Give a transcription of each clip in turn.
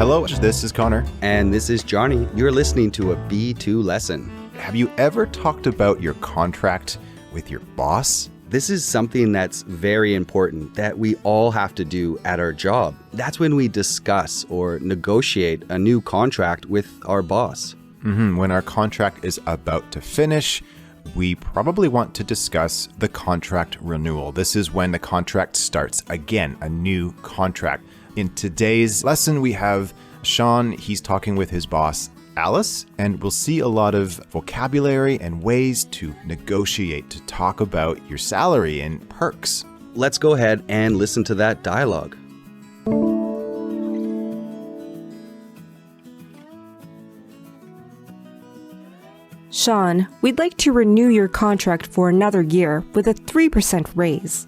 Hello, this is Connor. And this is Johnny. You're listening to a B2 lesson. Have you ever talked about your contract with your boss? This is something that's very important that we all have to do at our job. That's when we discuss or negotiate a new contract with our boss. When our contract is about to finish, we probably want to discuss the contract renewal. This is when the contract starts again, a new contract. In today's lesson, we have Sean. He's talking with his boss, Alice, and we'll see a lot of vocabulary and ways to negotiate, to talk about your salary and perks. Let's go ahead and listen to that dialogue. Sean, we'd like to renew your contract for another year with a 3% raise.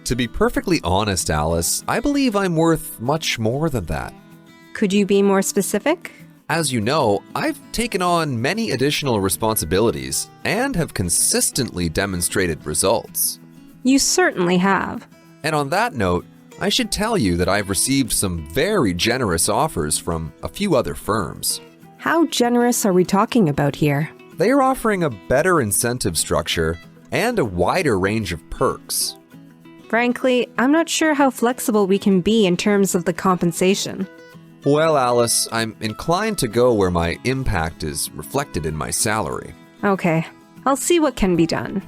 To be perfectly honest, Alice, I believe I'm worth much more than that. Could you be more specific? As you know, I've taken on many additional responsibilities and have consistently demonstrated results. You certainly have. And on that note, I should tell you that I've received some very generous offers from a few other firms. How generous are we talking about here? They are offering a better incentive structure and a wider range of perks. Frankly, I'm not sure how flexible we can be in terms of the compensation. Well, Alice, I'm inclined to go where my impact is reflected in my salary. Okay, I'll see what can be done.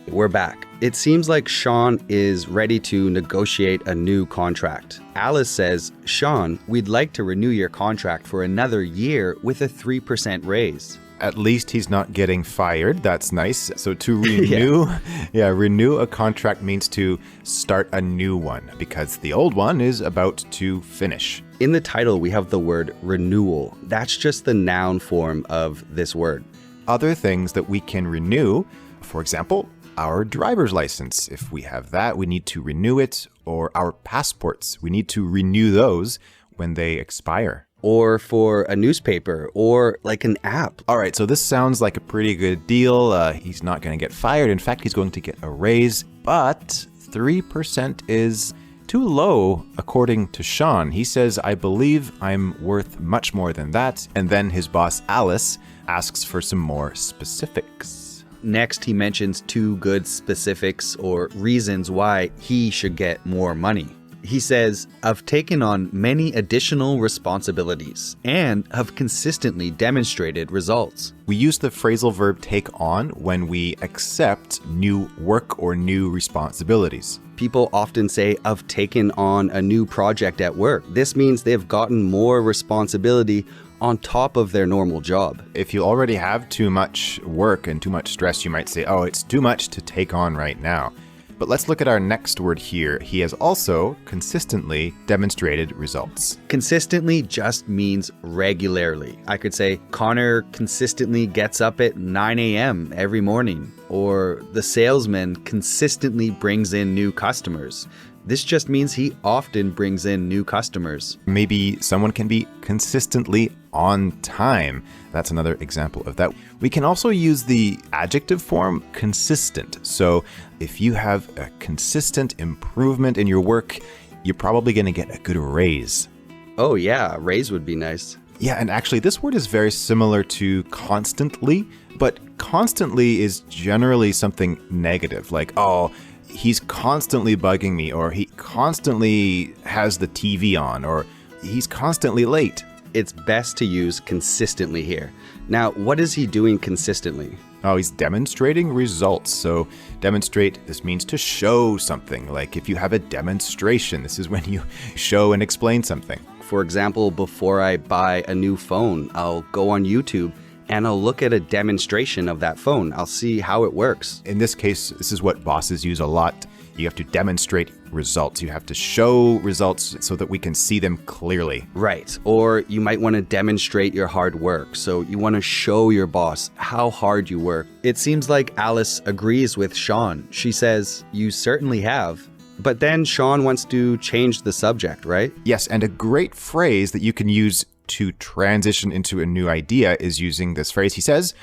We're back. It seems like Sean is ready to negotiate a new contract. Alice says, Sean, we'd like to renew your contract for another year with a 3% raise. At least he's not getting fired. That's nice. So to renew, renew a contract means to start a new one because the old one is about to finish. In the title, we have the word renewal. That's just the noun form of this word. Other things that we can renew, for example, our driver's license. If we have that, we need to renew it, or our passports. We need to renew those when they expire. Or for a newspaper, or like an app. All right, so this sounds like a pretty good deal. He's not going to get fired. In fact, he's going to get a raise, but 3% is too low, according to Sean. He says, I believe I'm worth much more than that. And then his boss, Alice, asks for some more specifics. Next, he mentions two good specifics or reasons why he should get more money. He says, I've taken on many additional responsibilities and have consistently demonstrated results. We use the phrasal verb take on when we accept new work or new responsibilities. People often say, I've taken on a new project at work. This means they've gotten more responsibility on top of their normal job. If you already have too much work and too much stress, you might say, oh, it's too much to take on right now. But let's look at our next word here. He has also consistently demonstrated results. Consistently just means regularly. I could say, Connor consistently gets up at 9 a.m. every morning, or the salesman consistently brings in new customers. This just means he often brings in new customers. Maybe someone can be consistently on time. That's another example of that. We can also use the adjective form consistent. So if you have a consistent improvement in your work, you're probably going to get a good raise. Oh yeah, a raise would be nice. Yeah, and actually this word is very similar to constantly, but constantly is generally something negative, like, oh, he's constantly bugging me, or he constantly has the TV on, or he's constantly late. It's best to use consistently here. Now, what is he doing consistently? Oh, he's demonstrating results. So demonstrate, this means to show something. Like if you have a demonstration, this is when you show and explain something. For example, before I buy a new phone, I'll go on YouTube and I'll look at a demonstration of that phone. I'll see how it works. In this case, this is what bosses use a lot. You have to demonstrate results. You have to show results so that we can see them clearly. Right. Or you might want to demonstrate your hard work. So you want to show your boss how hard you work. It seems like Alice agrees with Sean. She says, you certainly have. But then Sean wants to change the subject, right? Yes, and a great phrase that you can use to transition into a new idea is using this phrase. He says,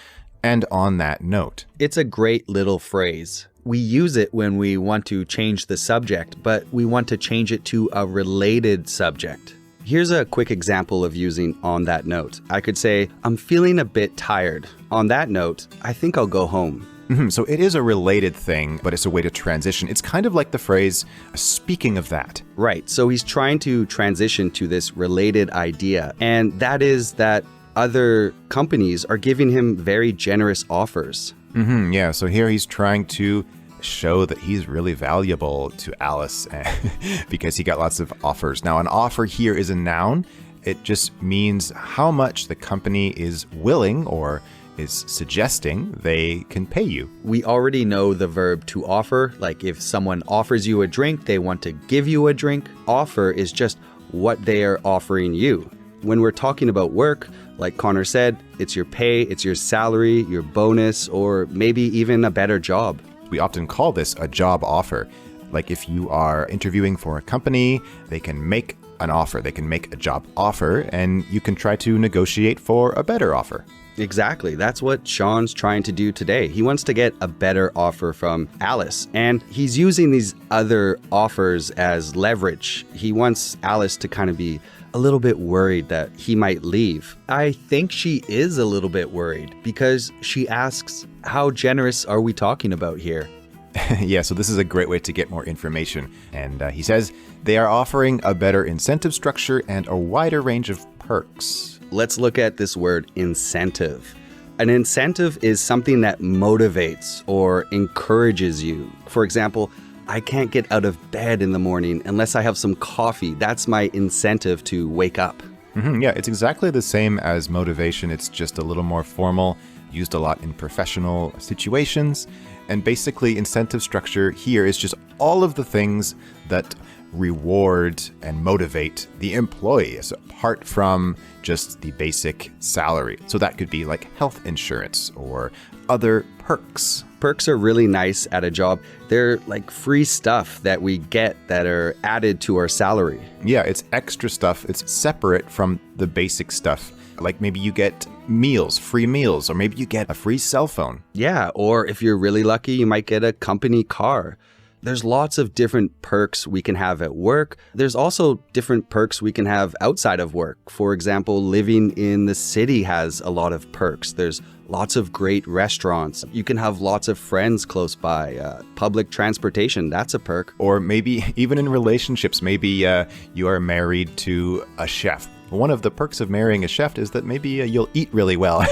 and on that note. It's a great little phrase. We use it when we want to change the subject, but we want to change it to a related subject. Here's a quick example of using on that note. I could say, I'm feeling a bit tired. On that note, I think I'll go home. So it is a related thing, but it's a way to transition. It's kind of like the phrase, speaking of that. Right. So he's trying to transition to this related idea. And that is that other companies are giving him very generous offers. Yeah, so here he's trying to show that he's really valuable to Alice because he got lots of offers. Now, an offer here is a noun. It just means how much the company is willing or is suggesting they can pay you. We already know the verb to offer. Like if someone offers you a drink, they want to give you a drink. Offer is just what they are offering you. When we're talking about work, like Connor said, it's your pay, it's your salary, your bonus, or maybe even a better job. We often call this a job offer. Like if you are interviewing for a company, they can make an offer. They can make a job offer, and you can try to negotiate for a better offer. Exactly. That's what Sean's trying to do today. He wants to get a better offer from Alice, and he's using these other offers as leverage. He wants Alice to kind of be a little bit worried that he might leave. I think she is a little bit worried because she asks, how generous are we talking about here? Yeah, so this is a great way to get more information. And he says they are offering a better incentive structure and a wider range of perks. Let's look at this word incentive. An incentive is something that motivates or encourages you. For example, I can't get out of bed in the morning unless I have some coffee. That's my incentive to wake up. Yeah, it's exactly the same as motivation. It's just a little more formal, used a lot in professional situations. And basically, incentive structure here is just all of the things that reward and motivate the employees apart from just the basic salary. So that could be like health insurance or other perks. Perks are really nice at a job. They're like free stuff that we get that are added to our salary. Yeah, it's extra stuff. It's separate from the basic stuff. Like maybe you get meals, free meals, or maybe you get a free cell phone. Yeah, or if you're really lucky, you might get a company car. There's lots of different perks we can have at work. There's also different perks we can have outside of work. For example, living in the city has a lot of perks. There's lots of great restaurants. You can have lots of friends close by. Public transportation, that's a perk. Or maybe even in relationships, maybe you are married to a chef. One of the perks of marrying a chef is that maybe you'll eat really well.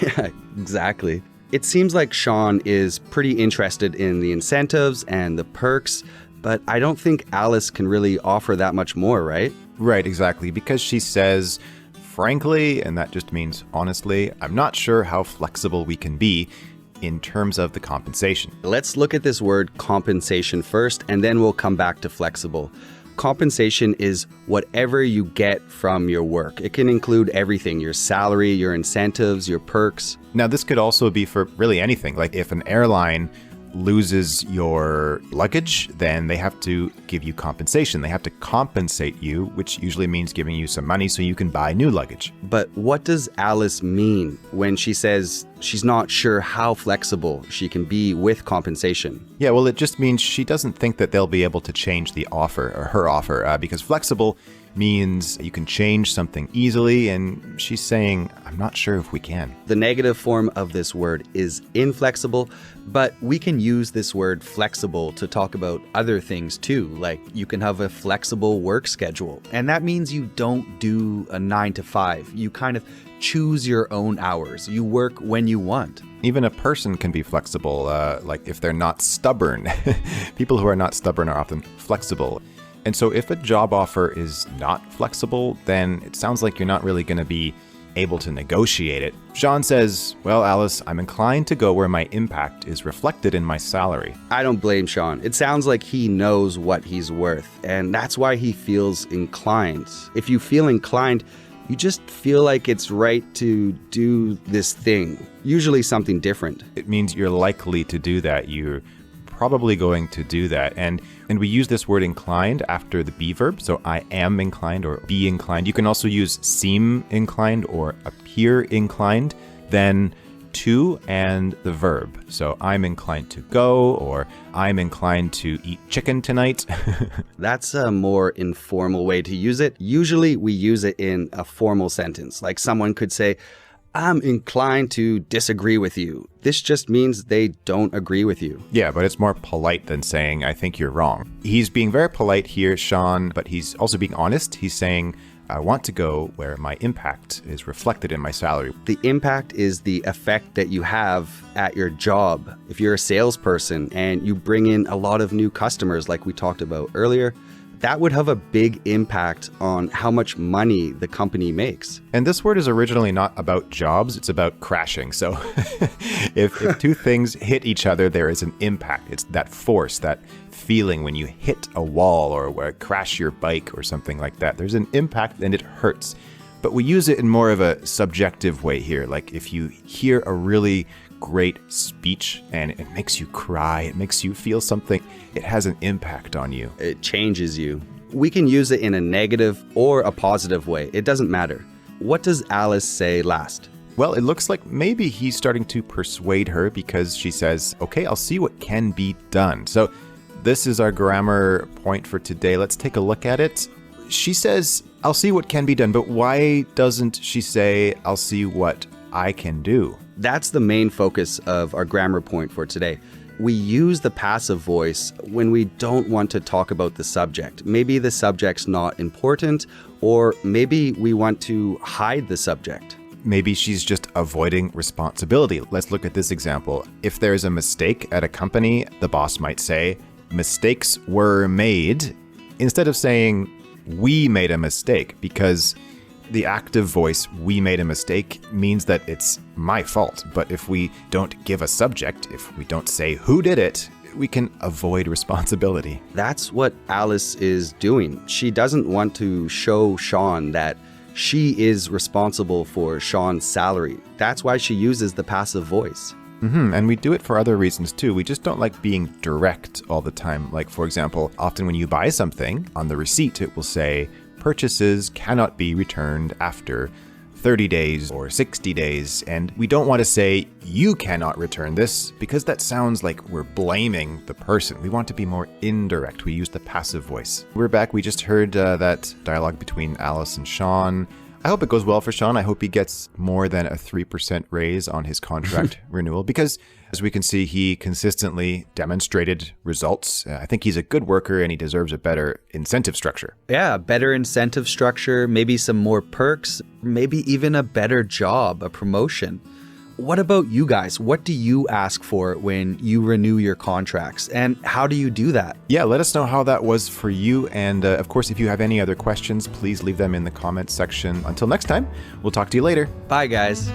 Yeah, exactly. It seems like Sean is pretty interested in the incentives and the perks, but I don't think Alice can really offer that much more, right? Right, exactly. Because she says, frankly, and that just means honestly, I'm not sure how flexible we can be in terms of the compensation. Let's look at this word compensation first, and then we'll come back to flexible. Compensation is whatever you get from your work. It can include everything, your salary, your incentives, your perks. Now, this could also be for really anything. Like if an airline loses your luggage, then they have to give you compensation. They have to compensate you, which usually means giving you some money so you can buy new luggage. But what does Alice mean when she says she's not sure how flexible she can be with compensation? Yeah, well, it just means she doesn't think that they'll be able to change the offer or her offer because flexible means you can change something easily, and she's saying, I'm not sure if we can. The negative form of this word is inflexible, but we can use this word flexible to talk about other things too, like you can have a flexible work schedule, and that means you don't do a 9 to 5. You kind of choose your own hours. You work when you want. Even a person can be flexible, like if they're not stubborn. People who are not stubborn are often flexible. And so if a job offer is not flexible, then it sounds like you're not really going to be able to negotiate it. Sean says, well, Alice, I'm inclined to go where my impact is reflected in my salary. I don't blame Sean. It sounds like he knows what he's worth, and that's why he feels inclined. If you feel inclined, you just feel like it's right to do this thing, usually something different. It means you're likely to do that. You're probably going to do that. And we use this word inclined after the be verb. So I am inclined or be inclined. You can also use seem inclined or appear inclined. Then to and the verb. So I'm inclined to go, or I'm inclined to eat chicken tonight. That's a more informal way to use it. Usually we use it in a formal sentence. Like someone could say, I'm inclined to disagree with you. This just means they don't agree with you. Yeah, but it's more polite than saying, I think you're wrong. He's being very polite here, Sean, but he's also being honest. He's saying, I want to go where my impact is reflected in my salary. The impact is the effect that you have at your job. If you're a salesperson and you bring in a lot of new customers, like we talked about earlier, that would have a big impact on how much money the company makes. And this word is originally not about jobs, it's about crashing. So if two things hit each other, there is an impact. It's that force, that feeling when you hit a wall or crash your bike or something like that. There's an impact and it hurts. But we use it in more of a subjective way here. Like if you hear a really great speech and it makes you cry, it makes you feel something, it has an impact on you. It changes you. We can use it in a negative or a positive way. It doesn't matter. What does Alice say last? Well, it looks like maybe he's starting to persuade her because she says, okay, I'll see what can be done. So this is our grammar point for today. Let's take a look at it. She says, I'll see what can be done, but why doesn't she say, I'll see what I can do? That's the main focus of our grammar point for today. We use the passive voice when we don't want to talk about the subject. Maybe the subject's not important, or maybe we want to hide the subject. Maybe she's just avoiding responsibility. Let's look at this example. If there's a mistake at a company, the boss might say, mistakes were made, instead of saying, we made a mistake, because the active voice, we made a mistake, means that it's my fault. But if we don't give a subject, if we don't say who did it, we can avoid responsibility. That's what Alice is doing. She doesn't want to show Sean that she is responsible for Sean's salary. That's why she uses the passive voice. And we do it for other reasons too. We just don't like being direct all the time. Like, for example, often when you buy something, on the receipt it will say, purchases cannot be returned after 30 days or 60 days. And we don't want to say, you cannot return this, because that sounds like we're blaming the person. We want to be more indirect. We use the passive voice. We're back. We just heard that dialogue between Alice and Sean. I hope it goes well for Sean. I hope he gets more than a 3% raise on his contract renewal, because as we can see, he consistently demonstrated results. I think he's a good worker and he deserves a better incentive structure. Yeah, better incentive structure, maybe some more perks, maybe even a better job, a promotion. What about you guys? What do you ask for when you renew your contracts? And how do you do that? Yeah, let us know how that was for you. And of course, if you have any other questions, please leave them in the comments section. Until next time, we'll talk to you later. Bye, guys.